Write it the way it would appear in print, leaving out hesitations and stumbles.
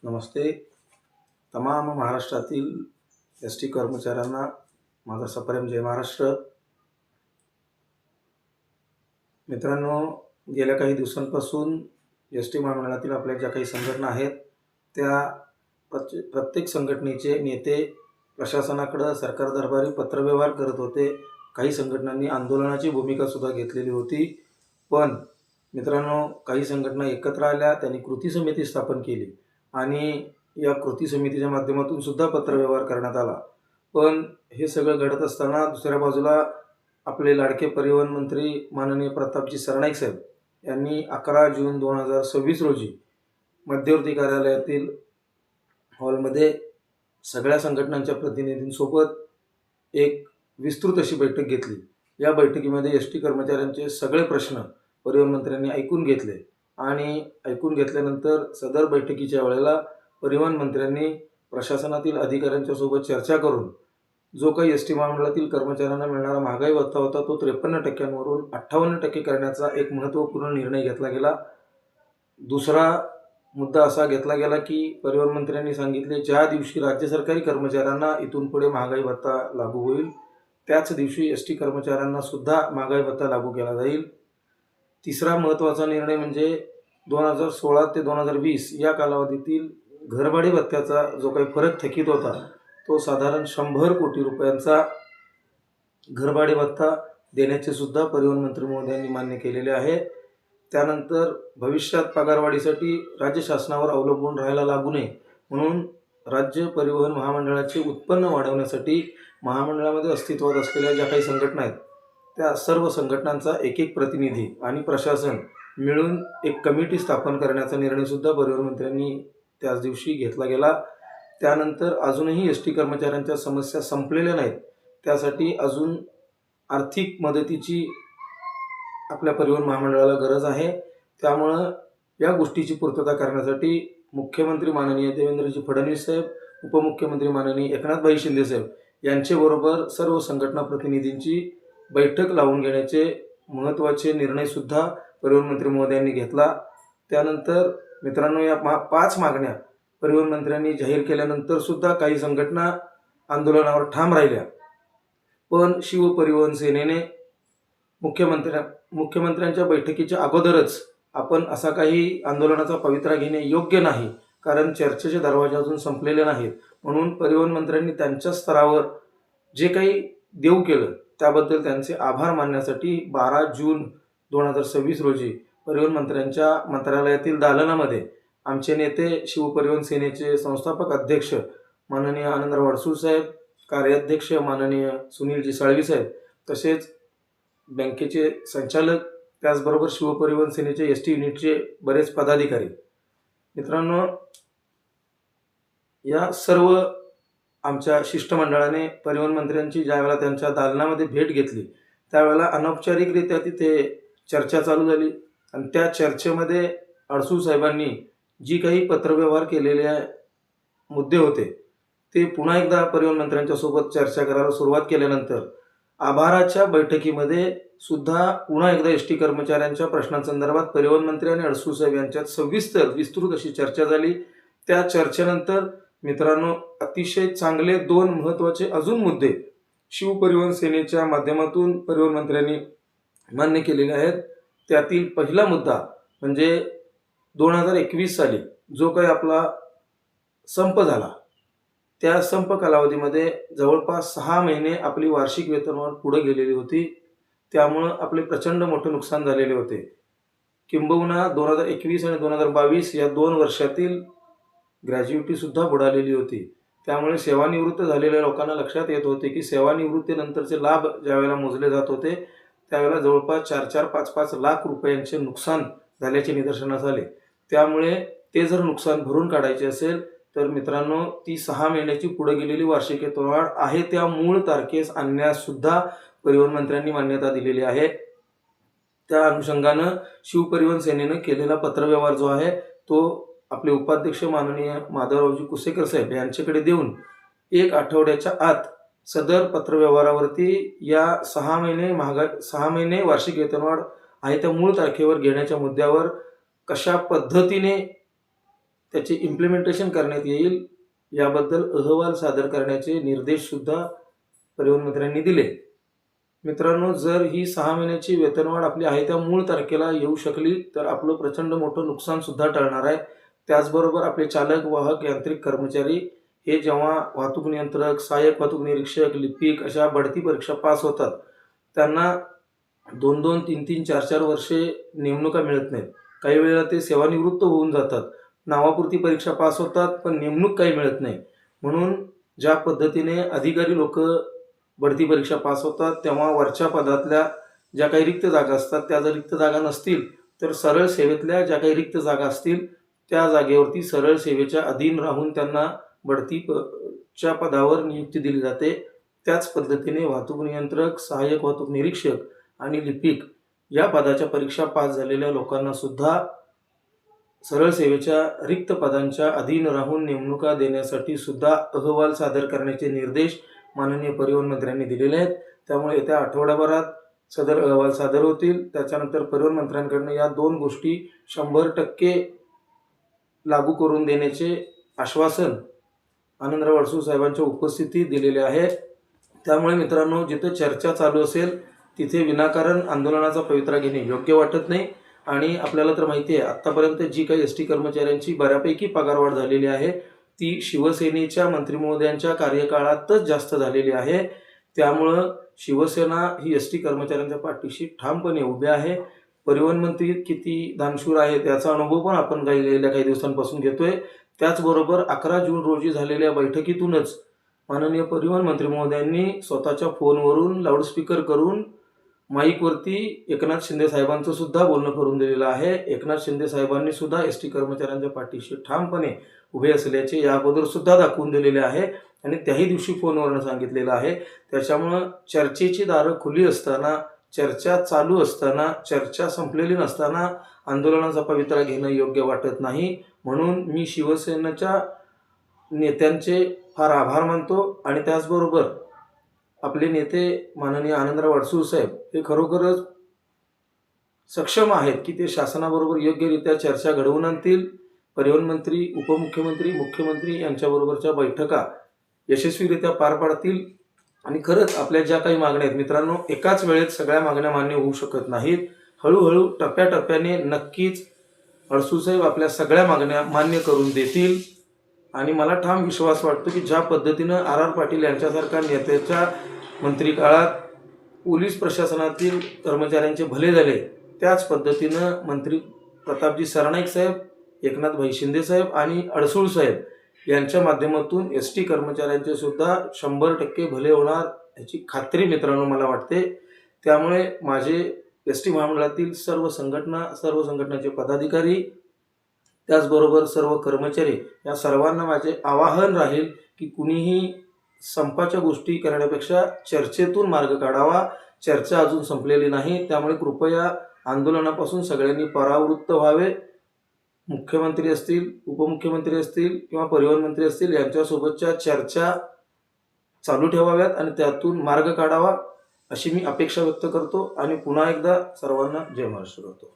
नमस्ते. तमाम महाराष्ट्रातील S T कर्मचाऱ्यांना माझा सप्रेम जय महाराष्ट्र. मित्रांनो, गेल्या काही दिवसांपासून एस टी महामंडळातील आपल्या ज्या काही संघटना आहेत त्या प्रत्येक संघटनेचे नेते प्रशासनाकडे सरकार दरबारी पत्रव्यवहार करत होते. काही संघटनांनी आंदोलनाची भूमिकासुद्धा घेतलेली होती. पण मित्रांनो, काही संघटना एकत्र आल्या, त्यांनी कृती समिती स्थापन केली आणि या कृती समितीच्या माध्यमातून सुद्धा पत्रव्यवहार करण्यात आला. पण हे सगळं घडत असताना दुसऱ्या बाजूला आपले लाडके परिवहन मंत्री माननीय प्रतापजी सरनाईक साहेब यांनी 11 जून 2026 रोजी मध्यवर्ती कार्यालयातील हॉलमध्ये सगळ्या संघटनांच्या प्रतिनिधींसोबत एक विस्तृत अशी बैठक घेतली. या बैठकीमध्ये एस टी कर्मचाऱ्यांचे सगळे प्रश्न परिवहन मंत्र्यांनी ऐकून घेतले आणि ऐकून घेतल्यानंतर सदर बैठकीच्या वेळेला परिवहन मंत्र्यांनी प्रशासनातील अधिकाऱ्यांच्या सोबत चर्चा करून जो काही एस टी महामंडळातील कर्मचाऱ्यांना मिळणारा महागाई भत्ता होता तो 53% वरून 58% करण्याचा एक महत्त्वपूर्ण निर्णय घेतला गेला. दुसरा मुद्दा असा घेतला गेला की परिवहन मंत्र्यांनी सांगितले, ज्या दिवशी राज्य सरकारी कर्मचाऱ्यांना इथून पुढे महागाई भत्ता लागू होईल त्याच दिवशी एस टी कर्मचाऱ्यांना सुद्धा महागाई भत्ता लागू केला जाईल. तिसरा महत्त्वाचा निर्णय म्हणजे 2016 ते 2020 या कालावधीतील घरभाडे भत्त्याचा जो काही फरक थकीत होता तो साधारण 100 कोटी रुपयांचा घरभाडे भत्ता देण्याचे सुद्धा परिवहन मंत्री महोदयांनी मान्य केलेले आहे. त्यानंतर भविष्यात पगारवाढीसाठी राज्य शासनावर अवलंबून राहायला लागू नये म्हणून राज्य परिवहन महामंडळाचे उत्पन्न वाढवण्यासाठी महामंडळामध्ये अस्तित्वात असलेल्या ज्या काही संघटना आहेत त्या सर्व संघटनांचा एक प्रतिनिधी आणि प्रशासन मिळून एक कमिटी स्थापन करण्याचा निर्णयसुद्धा परिवहन मंत्र्यांनी त्याच दिवशी घेतला गेला. त्यानंतर अजूनही एस टी कर्मचाऱ्यांच्या समस्या संपलेल्या नाहीत, त्यासाठी अजून आर्थिक मदतीची आपल्या परिवहन महामंडळाला गरज आहे. त्यामुळं या गोष्टीची पूर्तता करण्यासाठी मुख्यमंत्री माननीय देवेंद्रजी फडणवीस साहेब, उपमुख्यमंत्री माननीय एकनाथभाई शिंदे साहेब यांच्याबरोबर सर्व संघटना प्रतिनिधींची बैठक लावून घेण्याचे महत्त्वाचे निर्णयसुद्धा परिवहन मंत्री महोदयांनी घेतला. त्यानंतर मित्रांनो, या 5 मागण्या परिवहन मंत्र्यांनी जाहीर केल्यानंतर सुद्धा काही संघटना आंदोलनावर ठाम राहिल्या. पण शिवपरिवहन सेनेने मुख्यमंत्र्यांच्या बैठकीच्या अगोदरच आपण असा काही आंदोलनाचा पवित्रा घेणे योग्य नाही, कारण चर्चेचे दरवाजे अजून संपलेले नाहीत, म्हणून परिवहन मंत्र्यांनी त्यांच्या स्तरावर जे काही देऊ केलं त्याबद्दल त्यांचे आभार मानण्यासाठी 12 जून 2026 रोजी परिवहन मंत्र्यांच्या मंत्रालयातील दालनामध्ये आमचे नेते शिवपरिवहन सेनेचे संस्थापक अध्यक्ष माननीय आनंदराव अडसूळ साहेब, कार्याध्यक्ष माननीय सुनीलजी साळवी साहेब, तसेच बँकेचे संचालक, त्याचबरोबर शिवपरिवहन सेनेचे एस टी युनिटचे बरेच पदाधिकारी. मित्रांनो, या सर्व आमच्या शिष्टमंडळाने परिवहन मंत्र्यांची ज्यावेळेला त्यांच्या दालनामध्ये भेट घेतली त्यावेळेला अनौपचारिकरित्या तिथे चर्चा चालू झाली आणि त्या चर्चेमध्ये अडसूळ साहेबांनी जी काही पत्रव्यवहार केलेले मुद्दे होते ते पुन्हा एकदा परिवहन मंत्र्यांच्या सोबत चर्चा करायला सुरुवात केल्यानंतर आभाराच्या बैठकीमध्ये सुद्धा पुन्हा एकदा एस टी कर्मचाऱ्यांच्या प्रश्नांसंदर्भात परिवहन मंत्री आणि अडसूळ साहेब यांच्यात सविस्तर विस्तृत अशी चर्चा झाली. त्या चर्चेनंतर मित्रांनो, अतिशय चांगले 2 महत्त्वाचे अजून मुद्दे शिवपरिवहन सेनेच्या माध्यमातून परिवहन मंत्र्यांनी मान्य केलेले आहेत. त्यातील पहिला मुद्दा म्हणजे 2021 साली जो काही आपला संप झाला त्या संप कालावधीमध्ये जवळपास 6 महिने आपली वार्षिक वेतनवाढ पुढे गेलेली होती. त्यामुळं आपले प्रचंड मोठे नुकसान झालेले होते. किंबहुना 2021 आणि 2022 या 2 वर्षातील ग्रॅज्युइटीसुद्धा बुडालेली होती. त्यामुळे सेवानिवृत्त झालेल्या लोकांना लक्षात येत होते की सेवानिवृत्तीनंतरचे लाभ ज्यावेळेला मोजले जात होते त्यावेळेला जवळपास 4-4, 5-5 लाख रुपयांचे नुकसान झाल्याचे निदर्शनास आले. त्यामुळे ते जर नुकसान भरून काढायचे असेल तर मित्रांनो, ती 6 महिन्याची पुढे गेलेली वार्षिक वेतनवाढ आहे त्या मूळ तारखेस आणण्यास सुद्धा परिवहन मंत्र्यांनी मान्यता दिलेली आहे. त्या अनुषंगानं शिवपरिवहन सेनेनं केलेला पत्रव्यवहार जो आहे तो आपले उपाध्यक्ष माननीय माधवरावजी कुसेकर साहेब यांच्याकडे देऊन 1 आठवड्याच्या आत सदर पत्रव्यवहारावरती या 6 महिने वार्षिक वेतनवाढ आहे त्या मूळ तारखेवर घेण्याच्या मुद्द्यावर कशा पद्धतीने त्याचे इम्प्लिमेंटेशन करण्यात येईल याबद्दल अहवाल सादर करण्याचे निर्देशसुद्धा परिवहन मंत्र्यांनी दिले. मित्रांनो, जर ही 6 महिन्याची वेतनवाढ आपली आहे त्या मूळ तारखेला येऊ शकली तर आपलं प्रचंड मोठं नुकसानसुद्धा टळणार आहे. त्याचबरोबर आपले चालक, वाहक, यांत्रिक कर्मचारी हे जेव्हा वाहतूक नियंत्रक, सहाय्यक वाहतूक निरीक्षक, लिपिक अशा बढती परीक्षा पास होतात, त्यांना 2-2, 3-3, 4-4 वर्षे नेमणुका मिळत नाहीत. काही वेळेला ते सेवानिवृत्त होऊन जातात. नावापुरती परीक्षा पास होतात पण नेमणूक काही मिळत नाही. म्हणून ज्या पद्धतीने अधिकारी लोक बढती परीक्षा पास होतात तेव्हा वरच्या पदातल्या ज्या काही रिक्त जागा असतात त्या जर रिक्त जागा नसतील तर सरळ सेवेतल्या ज्या काही रिक्त जागा असतील त्या जागेवरती सरळ सेवेच्या अधीन राहून त्यांना बढतीच्या पदावर नियुक्ती दिली जाते. त्याच पद्धतीने वाहतूक नियंत्रक, सहाय्यक वाहतूक निरीक्षक आणि लिपिक या पदाच्या परीक्षा पास झालेल्या लोकांना सुद्धा सरळ सेवेच्या रिक्त पदांच्या अधीन राहून नेमणुका देण्यासाठी सुद्धा अहवाल सादर करण्याचे निर्देश माननीय परिवहन मंत्र्यांनी दिलेले आहेत. त्यामुळे येत्या आठवड्याभरात सदर अहवाल सादर होतील. त्याच्यानंतर परिवहन मंत्र्यांकडून या 2 गोष्टी 100% लागू करून देण्याचे आश्वासन आनंदराव अडसूळ साहेबांच्या उपस्थितीत दिलेले आहे. त्यामुळे मित्रांनो, जिथे चर्चा चालू असेल तिथे विनाकारण आंदोलनाचा पवित्रा घेणे योग्य वाटत नाही. आणि आपल्याला तर माहिती आहे आत्तापर्यंत जी काही एस टी कर्मचाऱ्यांची बऱ्यापैकी पगारवाढ झालेली आहे ती शिवसेनेच्या मंत्री महोदयांच्या कार्यकाळातच जास्त झालेली आहे. त्यामुळं शिवसेना ही एस टी कर्मचाऱ्यांच्या पाठीशी ठामपणे उभे आहे. परिवहन मंत्री किती दानशूर आहे त्याचा अनुभव पण आपण गेल्या काही दिवसांपासून घेतोय. त्याचबरोबर 11 जून रोजी झालेल्या बैठकीतूनच माननीय परिवहन मंत्री महोदयांनी स्वतःच्या फोनवरून लाऊडस्पीकर करून माईकवरती एकनाथ शिंदे साहेबांचं सुद्धा बोलणं करून दिलेलं आहे. एकनाथ शिंदे साहेबांनी सुद्धा एस टी कर्मचाऱ्यांच्या पाठीशी ठामपणे उभे असल्याचे या अगोदर सुद्धा दाखवून दिलेले आहे आणि त्याही दिवशी फोनवरून सांगितलेलं आहे. त्याच्यामुळं चर्चेची दारं खुली असताना, चर्चा चालू असताना, चर्चा संपलेली नसताना आंदोलनाचा पवित्रा घेणं योग्य वाटत नाही. म्हणून मी शिवसेनेच्या नेत्यांचे फार आभार मानतो आणि त्याचबरोबर आपले नेते माननीय आनंदराव अडसूळ साहेब हे खरोखरच सक्षम आहेत की ते शासनाबरोबर योग्यरित्या चर्चा घडवून आणतील. परिवहन मंत्री, उपमुख्यमंत्री, मुख्यमंत्री यांच्याबरोबरच्या बैठका यशस्वीरित्या पार पाडतील. आणि खरंच आपल्या ज्या काही मागण्या आहेत मित्रांनो, एकाच वेळेत सगळ्या मागण्या मान्य होऊ शकत नाहीत. हळूहळू टप्प्याटप्प्याने नक्कीच अडसूळ साहेब आपल्या सगळ्या मागण्या मान्य करून देतील. आणि मला ठाम विश्वास वाटतो की ज्या पद्धतीनं आर पाटील यांच्यासारख्या नेत्याच्या मंत्रिकाळात पोलीस प्रशासनातील कर्मचाऱ्यांचे भले झाले, त्याच पद्धतीनं मंत्री प्रतापजी सरनाईक साहेब, एकनाथभाई शिंदे साहेब आणि अडसूळ साहेब यांच्या माध्यमातून एस टी कर्मचाऱ्यांचे सुद्धा 100% भले होणार याची खात्री मित्रांनो मला वाटते. त्यामुळे माझे एस टी महामंडळातील सर्व संघटनाचे पदाधिकारी, त्याचबरोबर सर्व कर्मचारी या सर्वांना माझे आवाहन राहील की कुणीही संपाच्या गोष्टी करण्यापेक्षा चर्चेतून मार्ग काढावा. चर्चा अजून संपलेली नाही. त्यामुळे कृपया आंदोलनापासून सगळ्यांनी परावृत्त व्हावे. मुख्यमंत्री असतील, उपमुख्यमंत्री असतील किंवा परिवहन मंत्री असतील यांच्यासोबतच्या चर्चा चालू ठेवाव्यात आणि त्यातून मार्ग काढावा अशी मी अपेक्षा व्यक्त करतो. आणि पुन्हा एकदा सर्वांना जय महाराष्ट्र करतो.